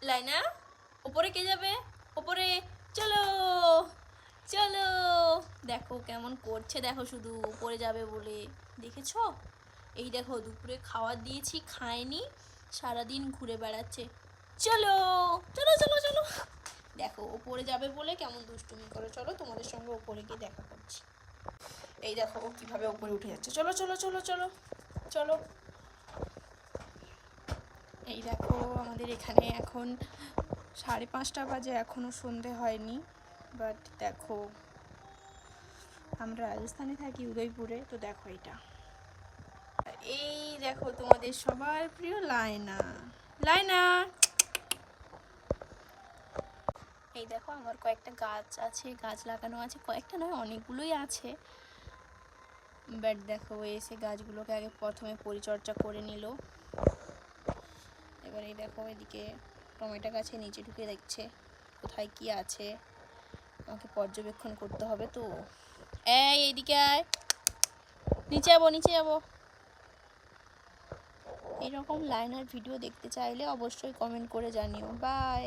লাইনা, ওপরে কে যাবে? ওপরে চলো, চলো। দেখো কেমন করছে, দেখো শুধু ওপরে যাবে বলে। দেখেছো? এই দেখো দুপুরে খাবার দিয়েছি, খায়নি, সারাদিন ঘুরে বেড়াচ্ছে। চলো, চলো, চলো, চলো। দেখো ওপরে যাবে বলে কেমন দুষ্টুমি করে। চলো তোমাদের সঙ্গে ওপরে গিয়ে দেখা করছি। এই দেখো ও কিভাবে ওপরে উঠে যাচ্ছে। চলো, চলো, চলো, চলো, চলো। এই দেখো আমাদের এখানে এখন 5:30 বাজে, এখনও সন্ধে হয়নি। বাট দেখো আমরা রাজস্থানে থাকি, উদয়পুরে। তো দেখো এটা, এই দেখো তোমাদের সবার প্রিয় লায়না। লায়না, এই দেখো আমার কয়েকটা গাছ আছে, গাছ লাগানো আছে, কয়েকটা নয় অনেকগুলোই আছে। বাট দেখো এসে গাছগুলোকে আগে প্রথমে পরিচর্যা করে নিল। এবার এই দেখো এদিকে টমেটো গাছে নিচে ঢুকে দেখছে কোথায় কি আছে, আমাকে পর্যবেক্ষণ করতে হবে। তো এইদিকে আয়, নিচে যাবো, নিচে যাবো। এরকম লাইনার ভিডিও দেখতে চাইলে অবশ্যই কমেন্ট করে জানিও। বাই।